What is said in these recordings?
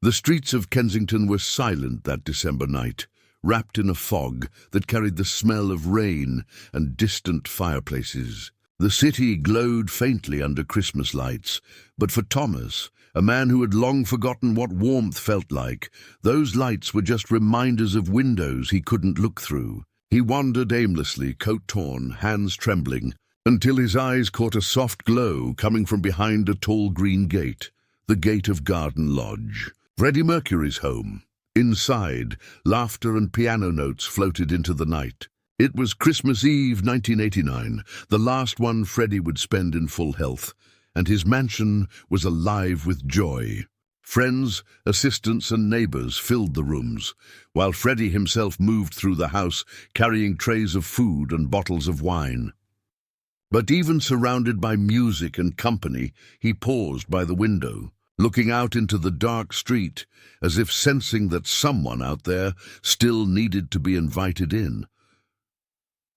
The streets of Kensington were silent that December night, wrapped in a fog that carried the smell of rain and distant fireplaces. The city glowed faintly under Christmas lights, but for Thomas, a man who had long forgotten what warmth felt like, those lights were just reminders of windows he couldn't look through. He wandered aimlessly, coat torn, hands trembling, until his eyes caught a soft glow coming from behind a tall green gate, the gate of Garden Lodge. Freddie Mercury's home. Inside, laughter and piano notes floated into the night. It was Christmas Eve 1989, the last one Freddie would spend in full health, and his mansion was alive with joy. Friends, assistants and neighbors filled the rooms, while Freddie himself moved through the house carrying trays of food and bottles of wine. But even surrounded by music and company, he paused by the window, looking out into the dark street, as if sensing that someone out there still needed to be invited in.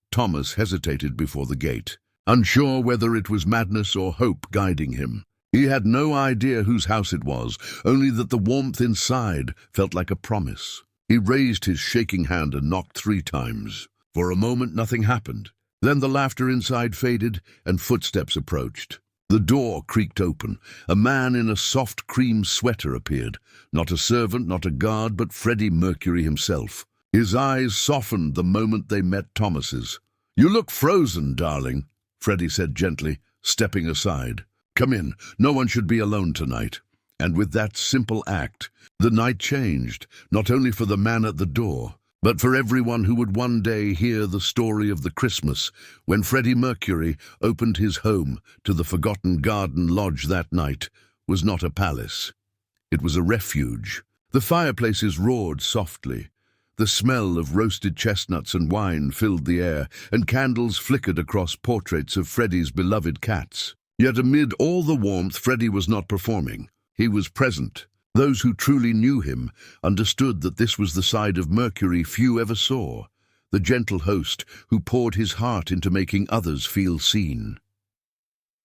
Thomas hesitated before the gate, unsure whether it was madness or hope guiding him. He had no idea whose house it was, only that the warmth inside felt like a promise. He raised his shaking hand and knocked 3 times. For a moment nothing happened. Then the laughter inside faded and footsteps approached. The door creaked open. A man in a soft cream sweater appeared. Not a servant, not a guard, but Freddie Mercury himself. His eyes softened the moment they met Thomas's. "You look frozen, darling," Freddie said gently, stepping aside. "Come in. No one should be alone tonight." And with that simple act, the night changed, not only for the man at the door, but for everyone who would one day hear the story of the Christmas when Freddie Mercury opened his home to the forgotten Garden Lodge. That night was not a palace. It was a refuge. The fireplaces roared softly. The smell of roasted chestnuts and wine filled the air, and candles flickered across portraits of Freddie's beloved cats. Yet amid all the warmth, Freddie was not performing. He was present. Those who truly knew him understood that this was the side of Mercury few ever saw, the gentle host who poured his heart into making others feel seen.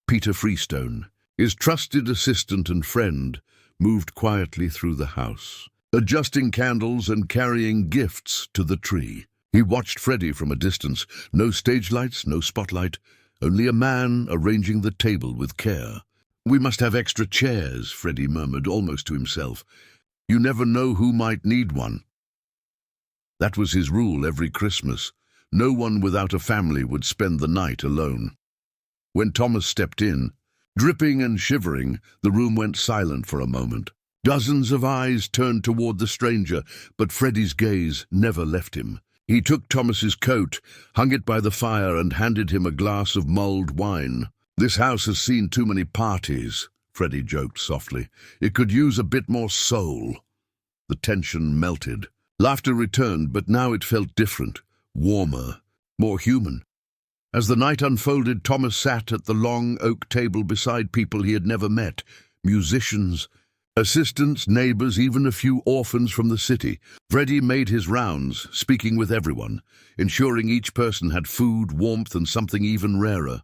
Peter Freestone, his trusted assistant and friend, moved quietly through the house, adjusting candles and carrying gifts to the tree. He watched Freddie from a distance, no stage lights, no spotlight, only a man arranging the table with care. "We must have extra chairs," Freddie murmured almost to himself. "You never know who might need one." That was his rule every Christmas. No one without a family would spend the night alone. When Thomas stepped in, dripping and shivering, the room went silent for a moment. Dozens of eyes turned toward the stranger, but Freddie's gaze never left him. He took Thomas's coat, hung it by the fire, and handed him a glass of mulled wine. "This house has seen too many parties," Freddie joked softly. "It could use a bit more soul." The tension melted. Laughter returned, but now it felt different, warmer, more human. As the night unfolded, Thomas sat at the long oak table beside people he had never met, musicians, assistants, neighbors, even a few orphans from the city. Freddie made his rounds, speaking with everyone, ensuring each person had food, warmth, and something even rarer: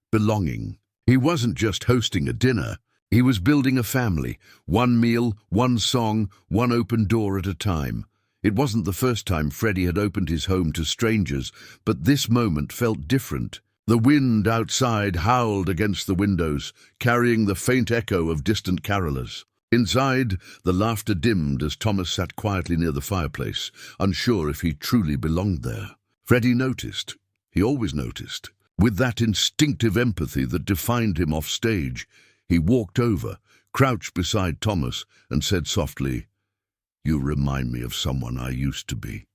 belonging. He wasn't just hosting a dinner. He was building a family, one meal, one song, one open door at a time. It wasn't the first time Freddie had opened his home to strangers, but this moment felt different. The wind outside howled against the windows, carrying the faint echo of distant carolers. Inside, the laughter dimmed as Thomas sat quietly near the fireplace, unsure if he truly belonged there. Freddie noticed. He always noticed. With that instinctive empathy that defined him off stage, he walked over, crouched beside Thomas, and said softly, "You remind me of someone I used to be."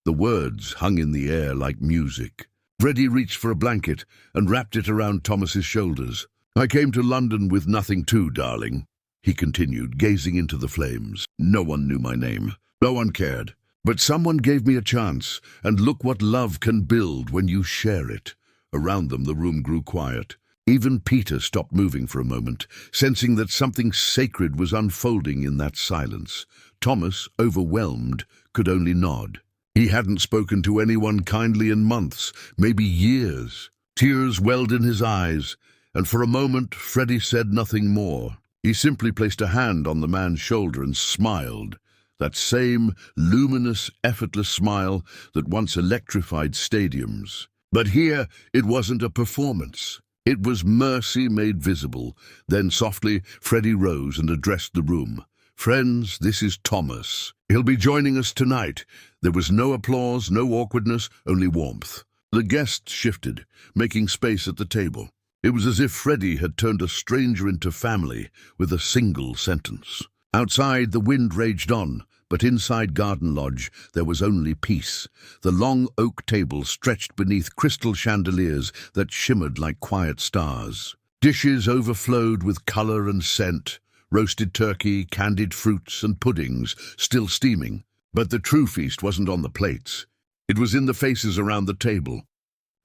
The words hung in the air like music. Freddie reached for a blanket and wrapped it around Thomas's shoulders. "I came to London with nothing too, darling," he continued, gazing into the flames. "No one knew my name. No one cared. But someone gave me a chance, and look what love can build when you share it." Around them, the room grew quiet. Even Peter stopped moving for a moment, sensing that something sacred was unfolding in that silence. Thomas, overwhelmed, could only nod. He hadn't spoken to anyone kindly in months, maybe years. Tears welled in his eyes, and for a moment Freddie said nothing more. He simply placed a hand on the man's shoulder and smiled, that same luminous, effortless smile that once electrified stadiums. But here it wasn't a performance. It was mercy made visible. Then softly, Freddie rose and addressed the room. "Friends, this is Thomas. He'll be joining us tonight." There was no applause, no awkwardness, only warmth. The guests shifted, making space at the table. It was as if Freddie had turned a stranger into family with a single sentence. Outside, the wind raged on, but inside Garden Lodge there was only peace. The long oak table stretched beneath crystal chandeliers that shimmered like quiet stars. Dishes overflowed with color and scent, roasted turkey, candied fruits, and puddings still steaming. But the true feast wasn't on the plates. It was in the faces around the table.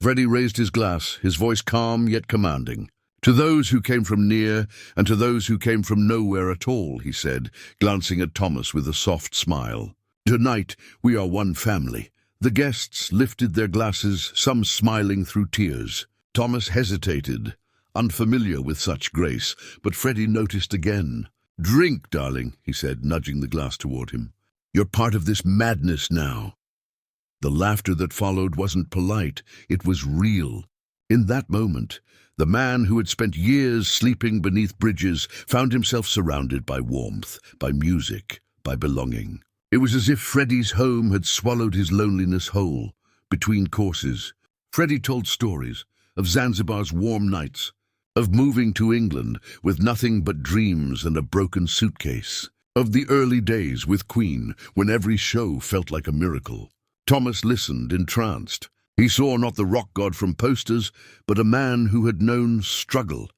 Freddie raised his glass, his voice calm yet commanding. "To those who came from near, and to those who came from nowhere at all," he said, glancing at Thomas with a soft smile. "Tonight we are one family." The guests lifted their glasses, some smiling through tears. Thomas hesitated, unfamiliar with such grace, but Freddie noticed again. "Drink, darling," he said, nudging the glass toward him. "You're part of this madness now." The laughter that followed wasn't polite, it was real. In that moment, the man who had spent years sleeping beneath bridges found himself surrounded by warmth, by music, by belonging. It was as if Freddie's home had swallowed his loneliness whole. Between courses, Freddie told stories of Zanzibar's warm nights, of moving to England with nothing but dreams and a broken suitcase, of the early days with Queen when every show felt like a miracle. Thomas listened, entranced. He saw not the rock god from posters, but a man who had known struggle,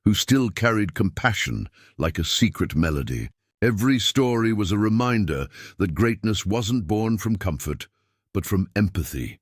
who still carried compassion like a secret melody. Every story was a reminder that greatness wasn't born from comfort, but from empathy.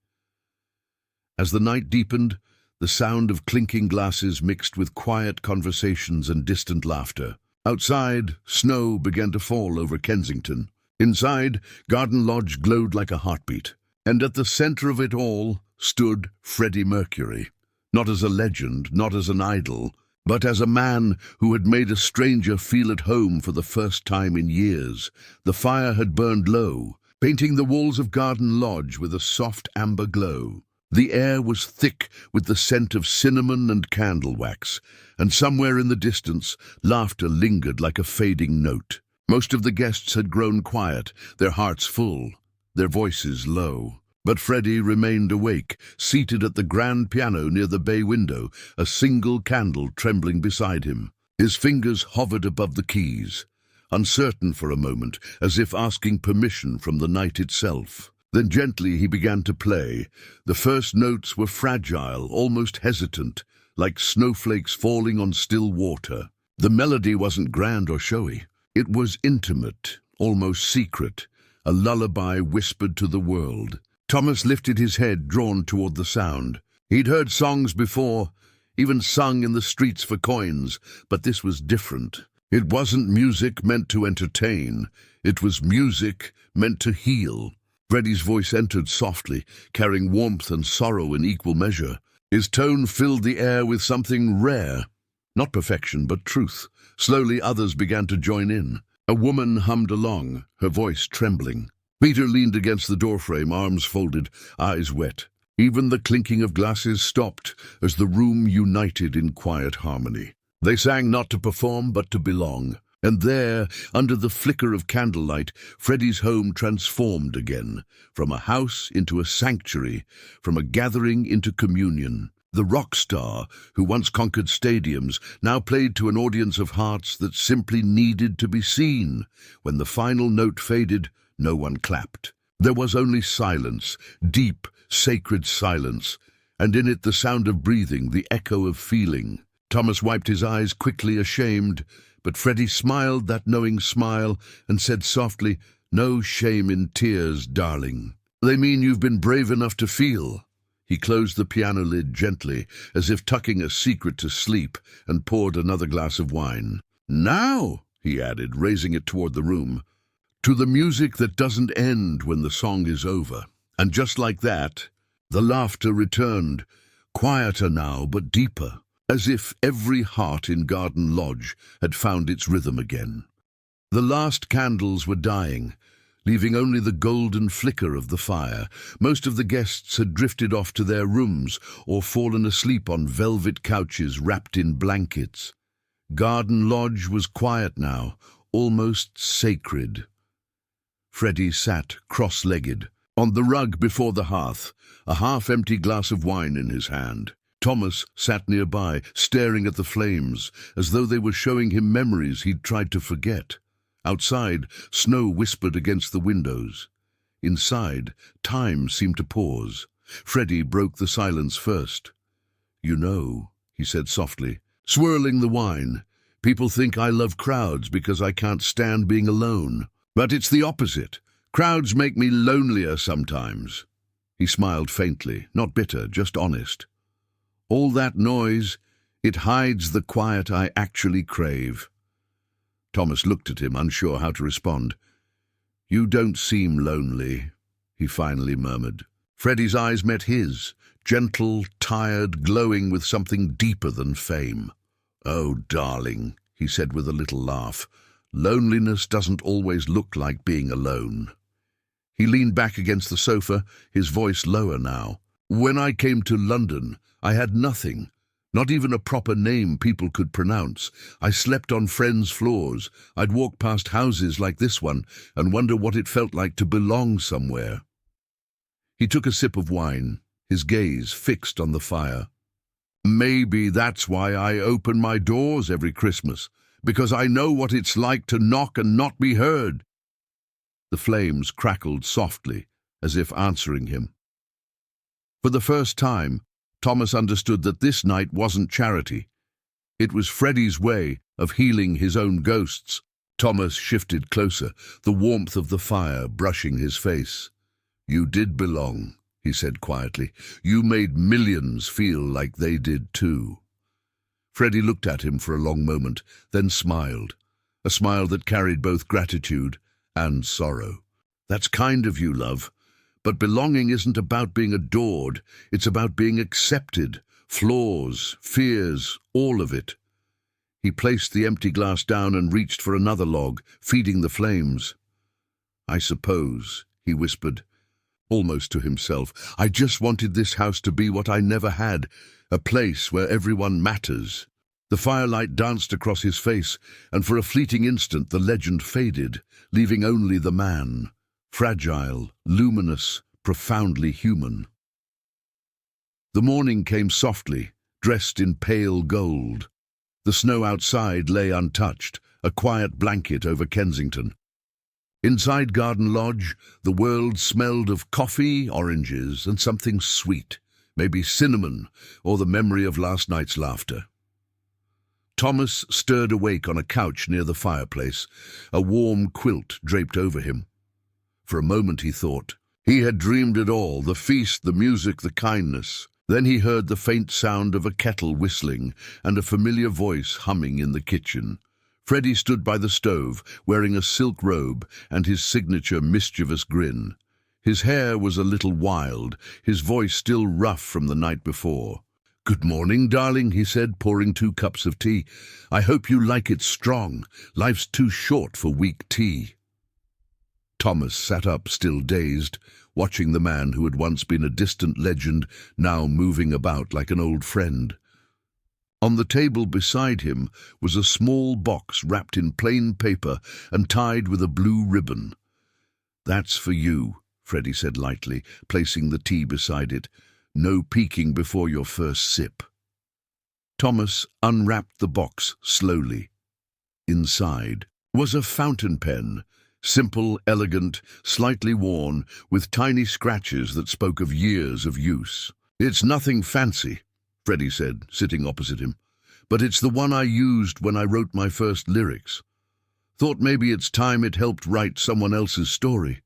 As the night deepened, the sound of clinking glasses mixed with quiet conversations and distant laughter. Outside, snow began to fall over Kensington. Inside, Garden Lodge glowed like a heartbeat. And at the center of it all stood Freddie Mercury. Not as a legend, not as an idol, but as a man who had made a stranger feel at home for the first time in years. The fire had burned low, painting the walls of Garden Lodge with a soft amber glow. The air was thick with the scent of cinnamon and candle wax, and somewhere in the distance, laughter lingered like a fading note. Most of the guests had grown quiet, their hearts full, their voices low. But Freddie remained awake, seated at the grand piano near the bay window, a single candle trembling beside him. His fingers hovered above the keys, uncertain for a moment, as if asking permission from the night itself. Then gently he began to play. The first notes were fragile, almost hesitant, like snowflakes falling on still water. The melody wasn't grand or showy. It was intimate, almost secret, a lullaby whispered to the world. Thomas lifted his head, drawn toward the sound. He'd heard songs before, even sung in the streets for coins, but this was different. It wasn't music meant to entertain. It was music meant to heal. Freddie's voice entered softly, carrying warmth and sorrow in equal measure. His tone filled the air with something rare. Not perfection, but truth. Slowly others began to join in. A woman hummed along, her voice trembling. Peter leaned against the doorframe, arms folded, eyes wet. Even the clinking of glasses stopped as the room united in quiet harmony. They sang not to perform, but to belong. And there, under the flicker of candlelight, Freddie's home transformed again, from a house into a sanctuary, from a gathering into communion. The rock star, who once conquered stadiums, now played to an audience of hearts that simply needed to be seen. When the final note faded, no one clapped. There was only silence, deep, sacred silence, and in it the sound of breathing, the echo of feeling. Thomas wiped his eyes quickly, ashamed, but Freddie smiled that knowing smile and said softly, "No shame in tears, darling. They mean you've been brave enough to feel." He closed the piano lid gently, as if tucking a secret to sleep, and poured another glass of wine. "Now," he added, raising it toward the room, "to the music that doesn't end when the song is over." And just like that, the laughter returned, quieter now but deeper. as if every heart in Garden Lodge had found its rhythm again. The last candles were dying, leaving only the golden flicker of the fire. Most of the guests had drifted off to their rooms or fallen asleep on velvet couches wrapped in blankets. Garden Lodge was quiet now, almost sacred. Freddie sat cross-legged on the rug before the hearth, a half-empty glass of wine in his hand. Thomas sat nearby, staring at the flames, as though they were showing him memories he'd tried to forget. Outside, snow whispered against the windows. Inside, time seemed to pause. Freddie broke the silence first. "You know," he said softly, swirling the wine, "people think I love crowds because I can't stand being alone. But it's the opposite. Crowds make me lonelier sometimes." He smiled faintly, not bitter, just honest. "All that noise, it hides the quiet I actually crave." Thomas looked at him, unsure how to respond. "You don't seem lonely," he finally murmured. Freddie's eyes met his, gentle, tired, glowing with something deeper than fame. "Oh, darling," he said with a little laugh, "loneliness doesn't always look like being alone." He leaned back against the sofa, his voice lower now. "When I came to London, I had nothing. Not even a proper name people could pronounce. I slept on friends' floors. I'd walk past houses like this one and wonder what it felt like to belong somewhere." He took a sip of wine, his gaze fixed on the fire. "Maybe that's why I open my doors every Christmas, because I know what it's like to knock and not be heard." The flames crackled softly, as if answering him. For the first time, Thomas understood that this night wasn't charity. It was Freddie's way of healing his own ghosts. Thomas shifted closer, the warmth of the fire brushing his face. "You did belong," he said quietly. "You made millions feel like they did too." Freddie looked at him for a long moment, then smiled, a smile that carried both gratitude and sorrow. "That's kind of you, love. But belonging isn't about being adored, it's about being accepted. Flaws, fears, all of it." He placed the empty glass down and reached for another log, feeding the flames. "I suppose," he whispered, almost to himself, "I just wanted this house to be what I never had, a place where everyone matters." The firelight danced across his face, and for a fleeting instant the legend faded, leaving only the man. Fragile, luminous, profoundly human. The morning came softly, dressed in pale gold. The snow outside lay untouched, a quiet blanket over Kensington. Inside Garden Lodge, the world smelled of coffee, oranges, and something sweet, maybe cinnamon, or the memory of last night's laughter. Thomas stirred awake on a couch near the fireplace, a warm quilt draped over him. For a moment he thought. He had dreamed it all, the feast, the music, the kindness. Then he heard the faint sound of a kettle whistling and a familiar voice humming in the kitchen. Freddie stood by the stove, wearing a silk robe and his signature mischievous grin. His hair was a little wild, his voice still rough from the night before. "Good morning, darling," he said, pouring 2 cups of tea. "I hope you like it strong. Life's too short for weak tea." Thomas sat up, still dazed, watching the man who had once been a distant legend, now moving about like an old friend. On the table beside him was a small box wrapped in plain paper and tied with a blue ribbon. "That's for you," Freddie said lightly, placing the tea beside it. "No peeking before your first sip." Thomas unwrapped the box slowly. Inside was a fountain pen, simple, elegant, slightly worn, with tiny scratches that spoke of years of use. "It's nothing fancy," Freddie said, sitting opposite him, "but it's the one I used when I wrote my first lyrics. Thought maybe it's time it helped write someone else's story."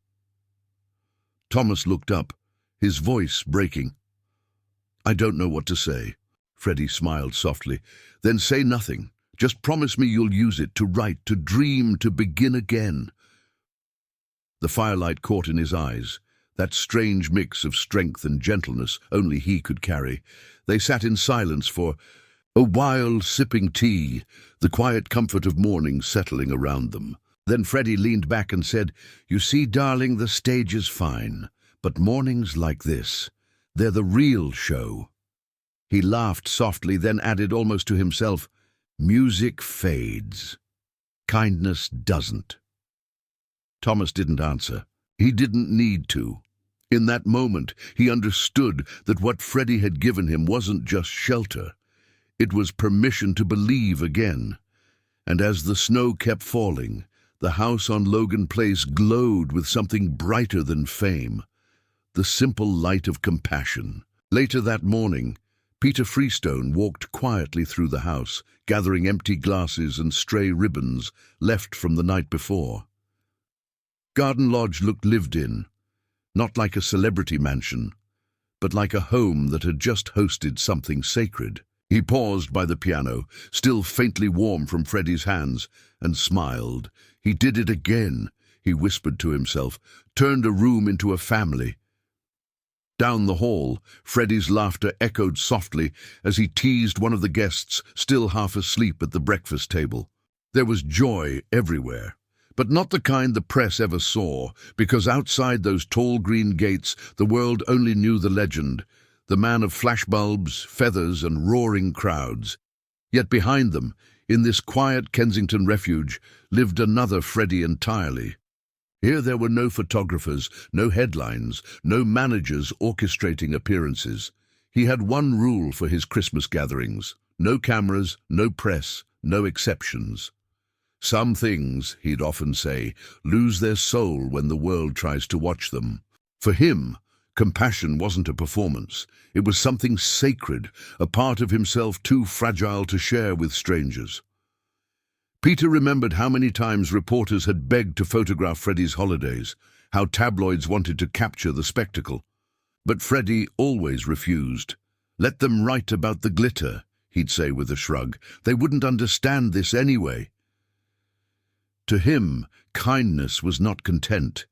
Thomas looked up, his voice breaking. "I don't know what to say." Freddie smiled softly. "Then say nothing. Just promise me you'll use it to write, to dream, to begin again." The firelight caught in his eyes, that strange mix of strength and gentleness only he could carry. They sat in silence for a while sipping tea, the quiet comfort of morning settling around them. Then Freddie leaned back and said, "You see, darling, the stage is fine, but mornings like this, they're the real show." He laughed softly, then added almost to himself, "Music fades. Kindness doesn't." Thomas didn't answer. He didn't need to. In that moment, he understood that what Freddie had given him wasn't just shelter. It was permission to believe again. And as the snow kept falling, the house on Logan Place glowed with something brighter than fame, the simple light of compassion. Later that morning, Peter Freestone walked quietly through the house, gathering empty glasses and stray ribbons left from the night before. Garden Lodge looked lived in, not like a celebrity mansion, but like a home that had just hosted something sacred. He paused by the piano, still faintly warm from Freddie's hands, and smiled. He did it again, he whispered to himself, turned a room into a family. Down the hall, Freddie's laughter echoed softly as he teased one of the guests still half asleep at the breakfast table. There was joy everywhere, but not the kind the press ever saw, because outside those tall green gates the world only knew the legend, the man of flashbulbs, feathers, and roaring crowds. Yet behind them, in this quiet Kensington refuge, lived another Freddie entirely. Here there were no photographers, no headlines, no managers orchestrating appearances. He had one rule for his Christmas gatherings: no cameras, no press, no exceptions. Some things, he'd often say, lose their soul when the world tries to watch them. For him, compassion wasn't a performance. It was something sacred, a part of himself too fragile to share with strangers. Peter remembered how many times reporters had begged to photograph Freddie's holidays, how tabloids wanted to capture the spectacle. But Freddie always refused. "Let them write about the glitter," he'd say with a shrug. "They wouldn't understand this anyway." To him, kindness was not content.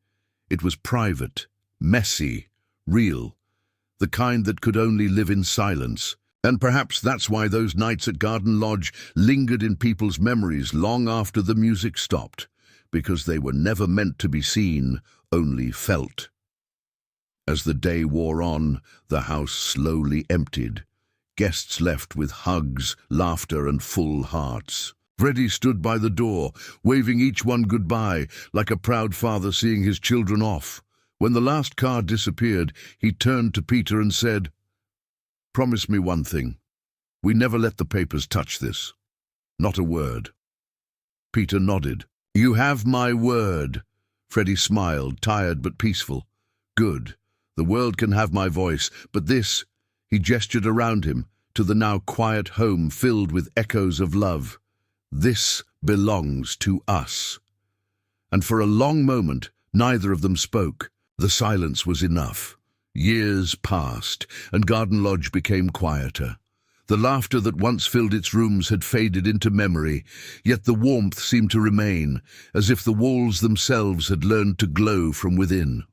It was private, messy, real, the kind that could only live in silence. And perhaps that's why those nights at Garden Lodge lingered in people's memories long after the music stopped, because they were never meant to be seen, only felt. As the day wore on, the house slowly emptied. Guests left with hugs, laughter, and full hearts. Freddie stood by the door, waving each one goodbye, like a proud father seeing his children off. When the last car disappeared, he turned to Peter and said, "Promise me one thing. We never let the papers touch this. Not a word." Peter nodded. "You have my word." Freddie smiled, tired but peaceful. "Good. The world can have my voice, but this," he gestured around him, to the now quiet home filled with echoes of love, "this belongs to us." And for a long moment, neither of them spoke. The silence was enough. Years passed, and Garden Lodge became quieter. The laughter that once filled its rooms had faded into memory, yet the warmth seemed to remain, as if the walls themselves had learned to glow from within.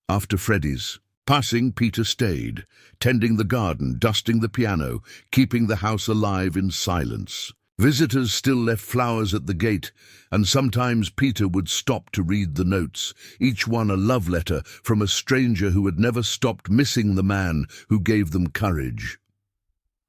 After Freddie's passing, Peter stayed, tending the garden, dusting the piano, keeping the house alive in silence. Visitors still left flowers at the gate, and sometimes Peter would stop to read the notes, each one a love letter from a stranger who had never stopped missing the man who gave them courage.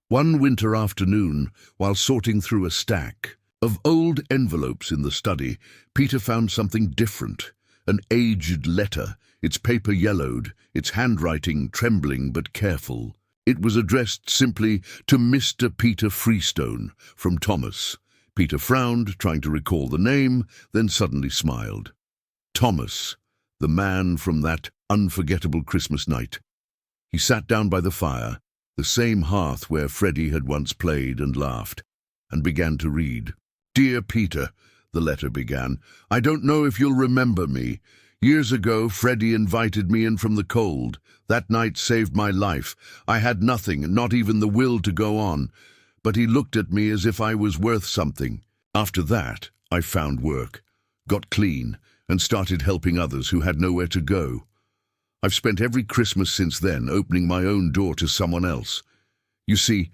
One winter afternoon, while sorting through a stack of old envelopes in the study, Peter found something different, an aged letter, its paper yellowed, its handwriting trembling but careful. It was addressed simply to Mr. Peter Freestone, from Thomas. Peter frowned, trying to recall the name, then suddenly smiled. Thomas, the man from that unforgettable Christmas night. He sat down by the fire, the same hearth where Freddie had once played and laughed, and began to read. "Dear Peter," the letter began, "I don't know if you'll remember me. Years ago, Freddie invited me in from the cold. That night saved my life. I had nothing, not even the will to go on. But he looked at me as if I was worth something. After that, I found work, got clean, and started helping others who had nowhere to go. I've spent every Christmas since then opening my own door to someone else. You see,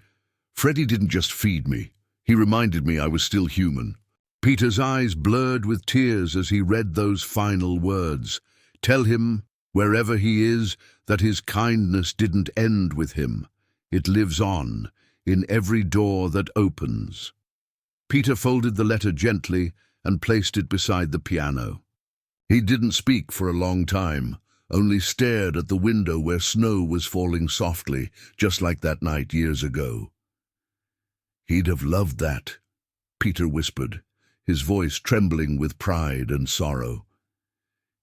Freddie didn't just feed me. He reminded me I was still human. Peter's eyes blurred with tears as he read those final words. Tell him, wherever he is, that his kindness didn't end with him. It lives on, in every door that opens. Peter folded the letter gently and placed it beside the piano. He didn't speak for a long time, only stared at the window where snow was falling softly, just like that night years ago. He'd have loved that, Peter whispered, his voice trembling with pride and sorrow.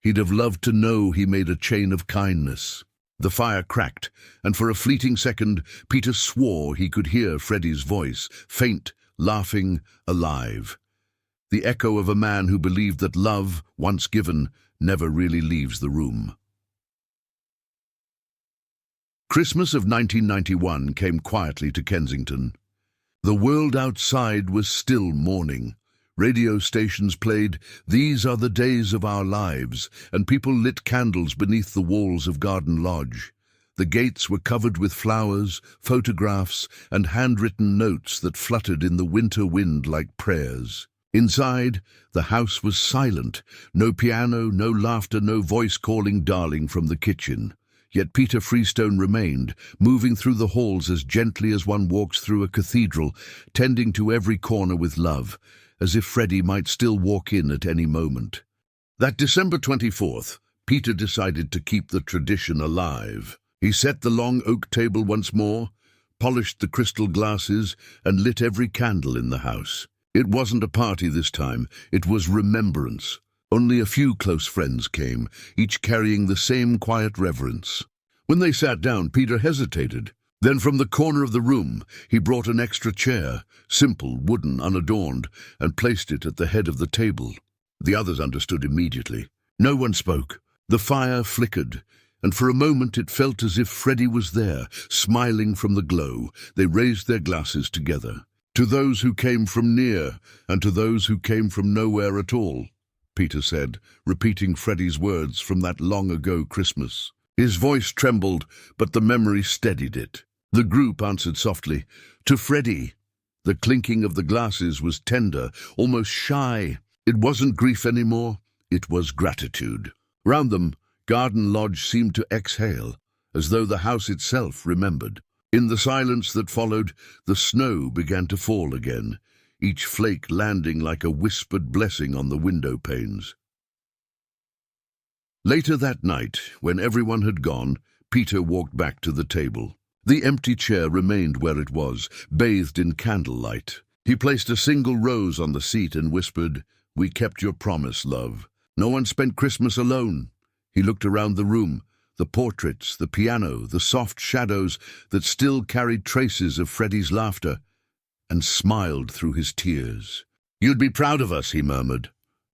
He'd have loved to know he made a chain of kindness. The fire cracked, and for a fleeting second, Peter swore he could hear Freddie's voice, faint, laughing, alive. The echo of a man who believed that love, once given, never really leaves the room. Christmas of 1991 came quietly to Kensington. The world outside was still mourning. Radio stations played "These Are the Days of Our Lives," and people lit candles beneath the walls of Garden Lodge. The gates were covered with flowers, photographs, and handwritten notes that fluttered in the winter wind like prayers. Inside, the house was silent. No piano, no laughter, no voice calling darling from the kitchen. Yet Peter Freestone remained, moving through the halls as gently as one walks through a cathedral, tending to every corner with love, as if Freddie might still walk in at any moment. That December 24th, Peter decided to keep the tradition alive. He set the long oak table once more, polished the crystal glasses, and lit every candle in the house. It wasn't a party this time, it was remembrance. Only a few close friends came, each carrying the same quiet reverence. When they sat down, Peter hesitated. Then from the corner of the room, he brought an extra chair, simple, wooden, unadorned, and placed it at the head of the table. The others understood immediately. No one spoke. The fire flickered, and for a moment it felt as if Freddie was there, smiling from the glow. They raised their glasses together. To those who came from near, and to those who came from nowhere at all, Peter said, repeating Freddie's words from that long-ago Christmas. His voice trembled, but the memory steadied it. The group answered softly, "To Freddie." The clinking of the glasses was tender, almost shy. It wasn't grief anymore, it was gratitude. Round them, Garden Lodge seemed to exhale, as though the house itself remembered. In the silence that followed, the snow began to fall again, each flake landing like a whispered blessing on the window panes. Later that night, when everyone had gone, Peter walked back to the table. The empty chair remained where it was, bathed in candlelight. He placed a single rose on the seat and whispered, "We kept your promise, love." No one spent Christmas alone. He looked around the room, the portraits, the piano, the soft shadows that still carried traces of Freddie's laughter, and smiled through his tears. "You'd be proud of us," he murmured.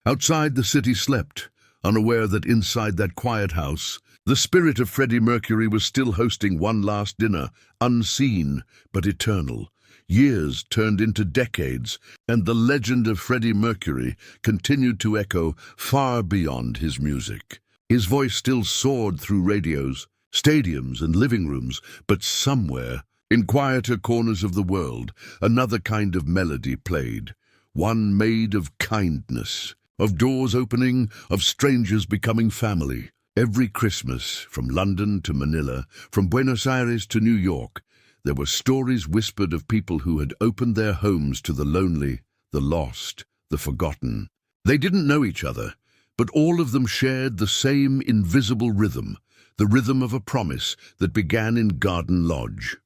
Outside, the city slept, unaware that inside that quiet house, the spirit of Freddie Mercury was still hosting one last dinner, unseen but eternal. Years turned into decades, and the legend of Freddie Mercury continued to echo far beyond his music. His voice still soared through radios, stadiums, and living rooms, but somewhere, in quieter corners of the world, another kind of melody played, one made of kindness, of doors opening, of strangers becoming family. Every Christmas, from London to Manila, from Buenos Aires to New York, there were stories whispered of people who had opened their homes to the lonely, the lost, the forgotten. They didn't know each other, but all of them shared the same invisible rhythm, the rhythm of a promise that began in Garden Lodge.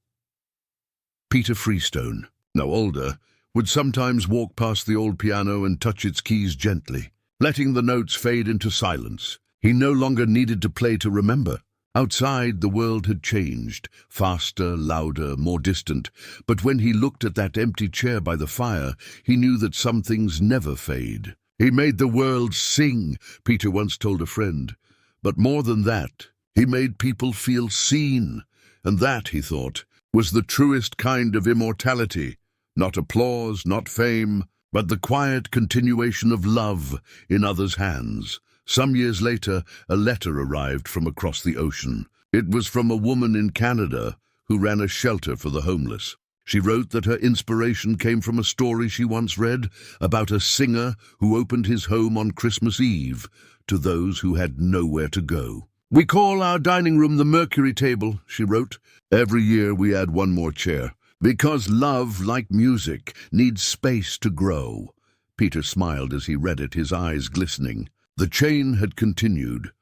Peter Freestone, now older, would sometimes walk past the old piano and touch its keys gently, letting the notes fade into silence. He no longer needed to play to remember. Outside, the world had changed, faster, louder, more distant. But when he looked at that empty chair by the fire, he knew that some things never fade. "He made the world sing," Peter once told a friend. But more than that, he made people feel seen. And that, he thought, was the truest kind of immortality. Not applause, not fame, but the quiet continuation of love in others' hands. Some years later, a letter arrived from across the ocean. It was from a woman in Canada who ran a shelter for the homeless. She wrote that her inspiration came from a story she once read about a singer who opened his home on Christmas Eve to those who had nowhere to go. "We call our dining room the Mercury table," she wrote. "Every year we add one more chair, because love, like music, needs space to grow." Peter smiled as he read it, his eyes glistening. The chain had continued.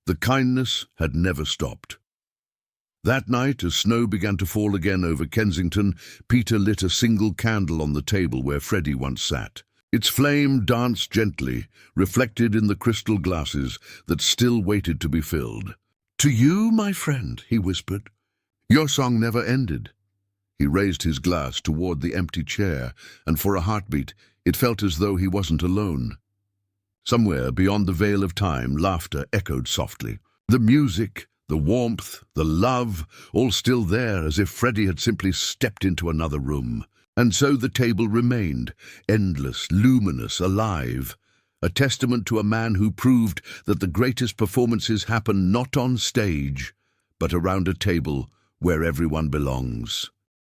The kindness had never stopped. That night, as snow began to fall again over Kensington, Peter lit a single candle on the table where Freddie once sat. Its flame danced gently, reflected in the crystal glasses that still waited to be filled. "To you, my friend," he whispered. "Your song never ended." He raised his glass toward the empty chair, and for a heartbeat, it felt as though he wasn't alone. Somewhere beyond the veil of time, laughter echoed softly. The music, the warmth, the love, all still there, as if Freddie had simply stepped into another room. And so the table remained, endless, luminous, alive, a testament to a man who proved that the greatest performances happen not on stage, but around a table where everyone belongs.